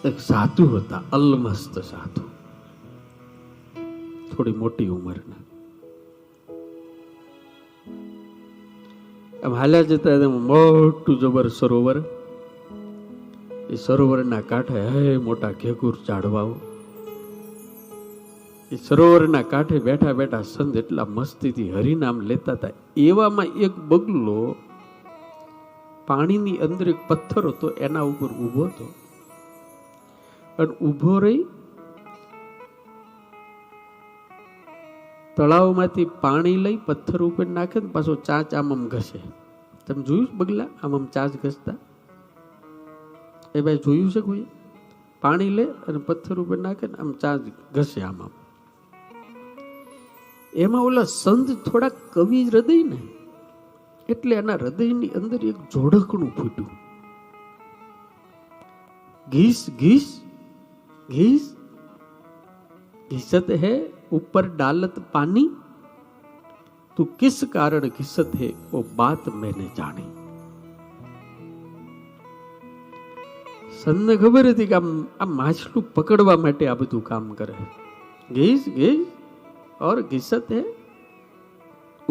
એક સાધુ હતા, અલમસ્ત સાધુ, થોડી મોટી ઉંમરના. આમ હાલ્યા જતા મોટું જબર સરોવર, એ સરોવરના કાંઠે હે મોટા ઘેઘૂર ઝાડવાઓ. એ સરોવરના કાંઠે બેઠા બેઠા સંત એટલા મસ્તીથી હરિનામ લેતા હતા. એવામાં એક બગલો પાણીની અંદર એક પથ્થર હતો, એના ઉપર ઊભો હતો. અને ઊભો રહી તળાવમાંથી પાણી લઈ પથ્થર ઉપર નાખે ને પાછો ચાંચ આમ ઘસે. તમે જોયું બગલા આમ ચાંચ ઘસતા? એ ભાઈ જોયું છે કોઈ? પાણી લે અને પથ્થર ઉપર નાખે ને આમ ચાંચ ઘસે આમ. એમાં ઓલા સંત થોડા કવિ હૃદય ને, એટલે એના હૃદયની અંદર એક જોડકણું ફૂટ્યું. ઘીસ ઘીસ घीस घिसत है ऊपर डालत पानी, तू किस कारण घिसत है वो बात मैंने जानी. સંતને ખબર હતી કે આ માછલું પકડવા માટે આ બધું કામ કરે. ઘીસ ઘીસ और घिसत है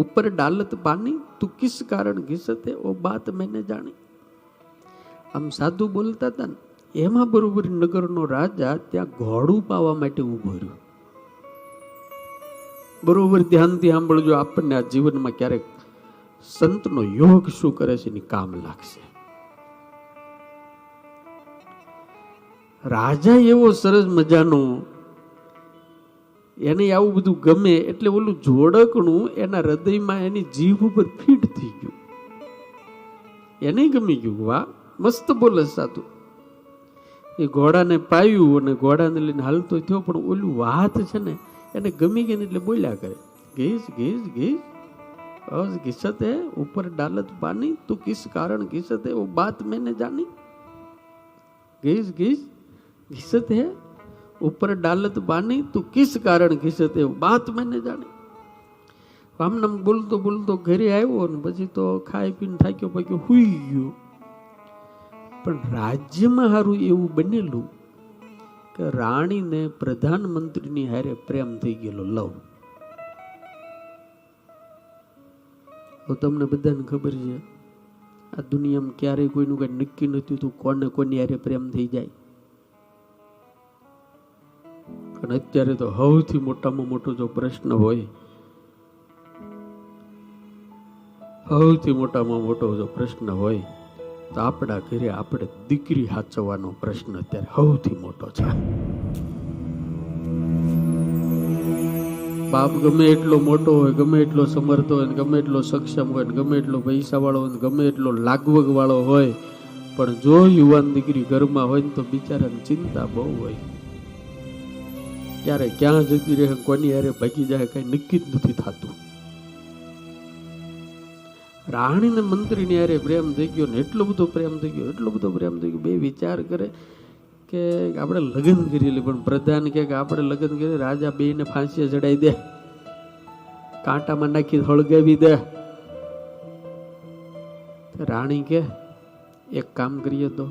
ऊपर डालत पानी, तू किस कारण घिसत है वो बात मैंने जानी. આમ સાધુ બોલતા હતા ને, એમાં બરોબર નગરનો રાજા ત્યાં ઘોડું પાવા માટે ઉભો રહ્યો. બરોબર ધ્યાનથી સાંભળજો, આપણને આ જીવનમાં ક્યારેક સંતનો યોગ શું કરે છે એની કામ લાગશે. રાજા એવો સરસ મજાનો, એને આવું બધું ગમે એટલે ઓલું જોડકણું એના હૃદયમાં એની જીભ ઉપર ફીટ થઈ ગયું. એને ગમી ગયું, વાહ મસ્ત બોલે સાધુ. એ ઘોડાને પાયું અને ઘોડાને લઈને હાલતો થયો, પણ ઓલું વાત છે ને એને ગમી ગઈ ને એટલે બોલ્યા કરે, ઘીસ ઘીસ ઘીસ और घिसत है ऊपर डालत पानी, तू किस कारण घिसत है वो बात मैंने जानी. घीस घीस घिसत है ऊपर डालत पानी, तू किस कारण घिसत है वो बात मैंने जानी. આમ નામ બોલતો બોલતો ઘરે આવ્યો ને પછી તો ખાઈ પીને થાક્યો પાક્યો હુઈ ગયો. પણ રાજ્યમાં હારું એવું બનેલું કે રાણીને પ્રધાનમંત્રીની હારે પ્રેમ થઈ ગયેલો, લવ. તમને બધાને ખબર છે આ દુનિયામાં ક્યારેય કોઈનું કઈ નક્કી નથી તું કોને કોની હારે પ્રેમ થઈ જાય. અને અત્યારે તો સૌથી મોટામાં મોટો જો પ્રશ્ન હોય, સૌથી મોટામાં મોટો જો પ્રશ્ન હોય તો આપણા ઘરે આપણે દીકરી સાચવવાનો પ્રશ્ન અત્યારે સૌથી મોટો છે. બાપ ગમે એટલો મોટો હોય, ગમે એટલો સમર્થ હોય, ગમે એટલો સક્ષમ હોય, ગમે એટલો પૈસા વાળો હોય, ગમે એટલો લાગવગ વાળો હોય, પણ જો યુવાન દીકરી ઘરમાં હોય ને તો બિચારાને ચિંતા બહુ હોય. ક્યારે ક્યાં જતી રહે, કોની હારે ભાગી જાય, કઈ નક્કી જ નથી થતું. રાણી ને મંત્રી ની હારે પ્રેમ થઈ ગયો ને એટલો બધો પ્રેમ થઈ ગયો, એટલો બધો પ્રેમ થઈ ગયો. બે વિચાર કરે કે આપણે લગ્ન કરી લે, પણ પ્રધાન કે આપણે લગ્ન કરીએ, રાજા બે ને ફાંસીએ ચડાવી દે, કાંટામાં નાખી હળગાવી દે. રાણી કે એક કામ કરીએ તો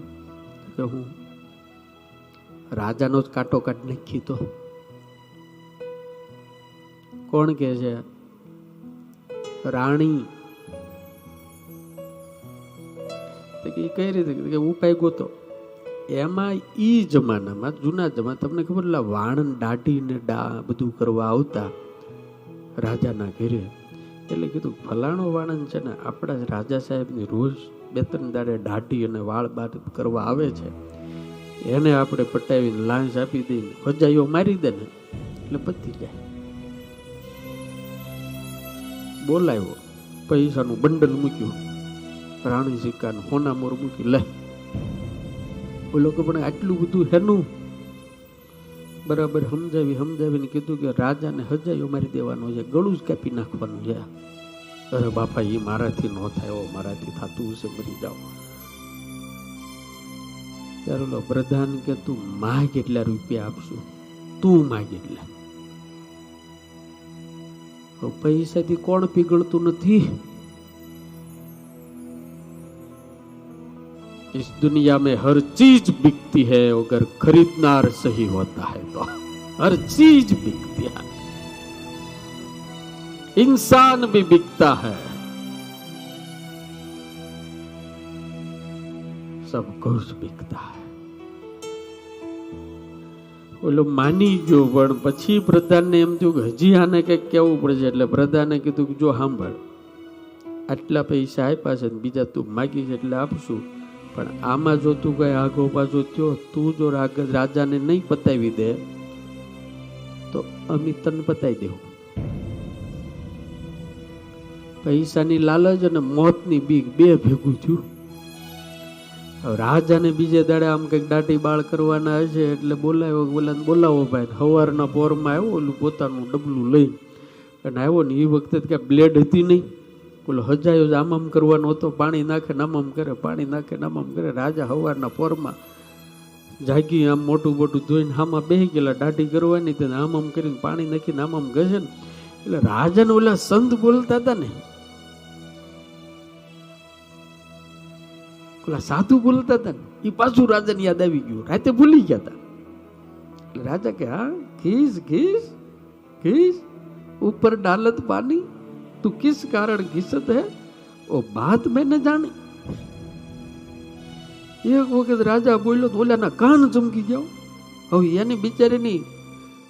કે હું રાજાનો જ કાંટો કાઢી નાખી. તો કોણ કે છે? રાણી. કઈ રીતે ઉપાય ગોતો? એમાં ઈ જમાનામાં, જૂના જમાના, તમને ખબર વાણન દાઢી ને બધું કરવા આવતા રાજાના ઘરે. એટલે કીધું ફલાણો વાણન છે ને આપણા રાજા સાહેબ ની રોજ 2-3 દાડે દાઢી અને વાળ બાદ કરવા આવે છે, એને આપણે પટાવીને લાંચ આપી દઈને હજાઈઓ મારી દે ને એટલે પતી જાય. બોલાવ્યો, પૈસાનું બંડલ મૂક્યું, રાણી સિક્કાનું હોના મોર મૂકી, લે બોલો કે પણ આટલું બધું હેનું? બરાબર સમજાવીને કીધું કે રાજાને હજાઈઓ મારી દેવાનો છે, ગળું જ કાપી નાખવાનું છે. અરે બાપા એ મારાથી ન થાય, મારાથી થતું હશે, મરી જાઓ. ત્યારે ઓલો પ્રધાન કે તું માગ એટલા રૂપિયા આપશું, તું માગ એટલા. પૈસાથી કોણ પીગળતું નથી? इस दुनिया में हर चीज बिकती है अगर खरीदनार सही होता है तो। हर चीज बिकती है, इंसान भी बिकता है, सब कुछ बिकता है। ઓલો માની ગયો, પણ પછી પ્રધાનને એમ થયું કે હજી આને કંઈક કહેવું પડશે, એટલે પ્રધાને કીધું કે જો સાંભળ, આટલા પૈસા આપ્યા છે ને બીજા તું માગીશ એટલે આપશું, પણ આમાં જો તું કઈ આગો પાછો થયો, તું જો રાજાને નહીં પતાવી દે તો અમે તને પતાવી દેવું. પૈસાની લાલચ અને મોતની બીક બે ભેગું થયું. રાજાને બીજે દાડે આમ કઈક દાઢી બાળ કરવાના હશે એટલે બોલાવ્યો, બોલાવો ભાઈ. સવારના પોરમાં આવ્યો, ઓલું પોતાનું ડબલું લઈ અને આવ્યો ને એ વખતે ક્યાં બ્લેડ હતી નહીં, ઓલો હજાયો આમ આમ કરવાનો હતો, પાણી નાખે નામ કરે, પાણી નાખે નામ કરે. રાજા સવારના પોરમાં જાગી આમ મોટું મોટું ધોઈને આમાં બેસી ગયેલા, દાઢી કરવાની તેને આમ કરીને પાણી નાખીને આમ ઘસે ને એટલે રાજાને ઓલા સંત બોલતા હતા ને, ઓલા સાધુ બોલતા હતા ને, એ પાછું રાજાને યાદ આવી ગયું. રાતે ભૂલી ગયા હતા. એટલે રાજા કે હા ઘીસ ઘીસ ઘીસ ઉપર ડાલત પાણી, તું કિસ કારણ ઘીસત હે ઓ બાત મેં ન જાણી. એક વખત રાજા બોલ્યો તો ઓલાના કાન ચમકી જાઓ. હવે એની બિચારીની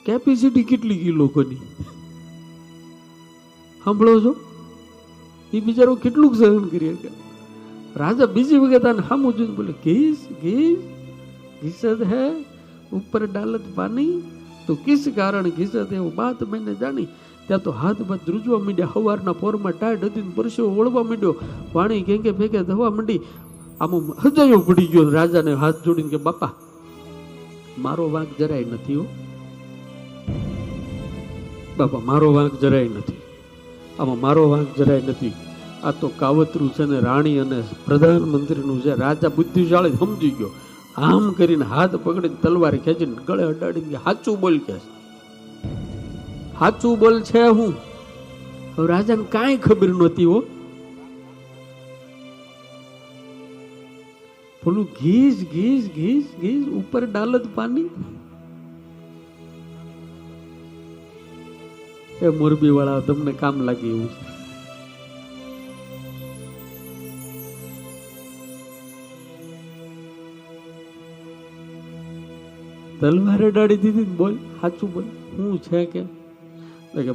કેપેસિટી કેટલી કી લોકોની સાંભળો છો, એ બિચારો કેટલું સહન કરી શકે. રાજા બીજી વખત આને સામું જોઈને બોલે ઘીસ ઘીસ ઘીસત હે ઉપર ડાલત પાણી, તો કિસ કારણ ઘીસત હે વો બાત મેં જાણી. ત્યાં તો હાથ બાદ ધ્રુજવા માંડ્યા. સવારના પોરમાં ટાઢ હતી, પરસેવો વળવા માંડ્યો, પાણી ઘેંગે ભેગે ધવા માંડી. આમ હજાયો પડી ગયો. રાજાને હાથ જોડીને કે બાપા મારો વાંક જરાય નથી હો, બાપા મારો વાંક જરાય નથી, આમાં મારો વાંક જરાય નથી. આ તો કાવતરું છે ને રાણી અને પ્રધાનમંત્રીનું છે. રાજા બુદ્ધિશાળી સમજી ગયો, આમ કરીને હાથ પકડીને તલવાર ખેંચીને ગળે અડાડીને સાચું બોલ કે સાચું બોલ છે હું. હવે રાજાને કાંઈ ખબર નહોતી હો. બોલું ઘીસ ઘીસ ઘીસ ઘીસ ઉપર ડાલત પાણી. એ મોરબી વાળા તમને કામ લાગે એવું છે. તલવાર અડાડી દીધી, બોલ સાચું બોલ હું છે કે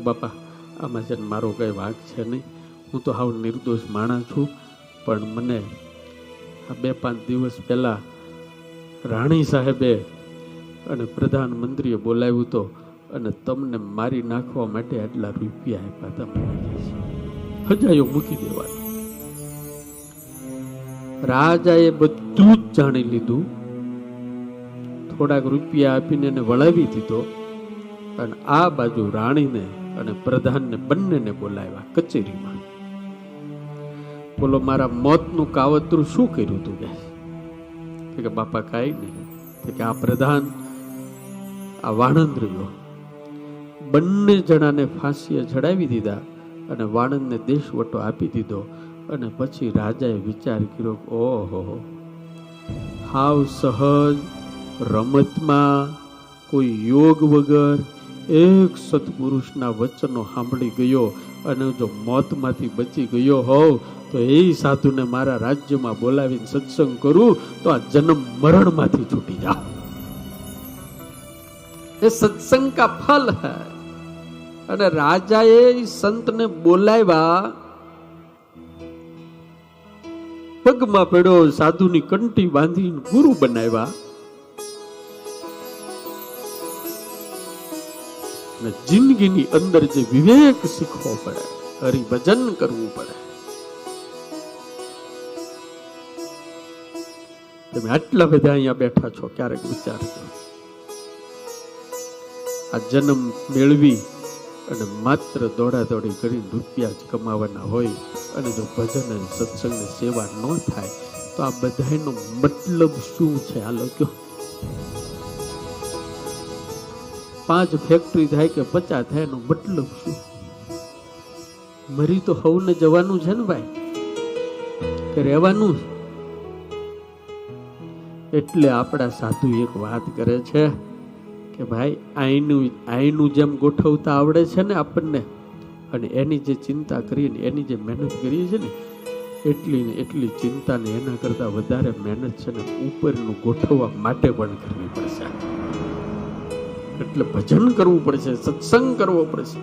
બાપા આમાં છે ને મારો કઈ વાંક છે નહીં, હું તો હાવ નિર્દોષ માણસ છું, પણ મને આ 2-5 દિવસ પહેલા રાણી સાહેબે અને પ્રધાનમંત્રીએ બોલાવ્યું તો અને તમને મારી નાખવા માટે આટલા રૂપિયા આપ્યા હતા. હજાયો મૂકી દેવાનું. રાજાએ બધું જ જાણી લીધું. થોડાક રૂપિયા આપીને એને વળાવી દીધો અને આ બાજુ રાણીને અને પ્રધાનને બંનેને બોલાવ્યા કચેરીમાં. બોલો મારા મોતનું કાવતરું શું કર્યું તું કે બાપા કાંઈ નહીં, કે આ પ્રધાન આ વાણંદ રહ્યો, બંને જણાને ફાંસીએ ચડાવી દીધા અને વાણંદને દેશવટો આપી દીધો. અને પછી રાજાએ વિચાર કર્યો, ઓહો હાવ સહજ રમતમાં કોઈ યોગ વગર એક સત્પુરુષના વચનો સાંભળી ગયો અને જો મોતમાંથી બચી ગયો હોવ તો એ સાધુને મારા રાજ્યમાં બોલાવીને સત્સંગ કરું તો આ જન્મ મરણમાંથી છૂટી જાઓ. એ સત્સંગ કા ફલ હૈ. અને રાજાએ સંતને બોલાવ્યા, પગમાં પડ્યો, સાધુની કંઠી બાંધીને ગુરુ બનાવ્યા. જિંદગીની અંદર જે વિવેક શીખવો પડે, હરિભજન કરવું પડે. તમે આટલા બધા અહીંયા બેઠા છો, ક્યારેક વિચારજો, આ જન્મ મેળવી અને માત્ર દોડાદોડી કરીને રૂપિયા જ કમાવાના હોય અને જો ભજન અને સત્સંગની સેવા ન થાય તો આ બધાનો મતલબ શું છે? હાલો કયો. 5 ફેક્ટરી થાય કે 50 થાય એનો મતલબ શું? મરી તો હવને જવાનું છે ને ભાઈ, કે રહેવાનું. એટલે આપણા સાધુ એક વાત કરે છે કે ભાઈ આઈનું જેમ ગોઠવતા આવડે છે ને આપણને, અને એની જે ચિંતા કરીને એની જે મહેનત કરીએ છે ને એટલી ને એટલી ચિંતા ને એના કરતા વધારે મહેનત છે ને ઉપરનું ગોઠવવા માટે પણ કરવી પડશે. એટલે ભજન કરવું પડશે, સત્સંગ કરવો પડશે.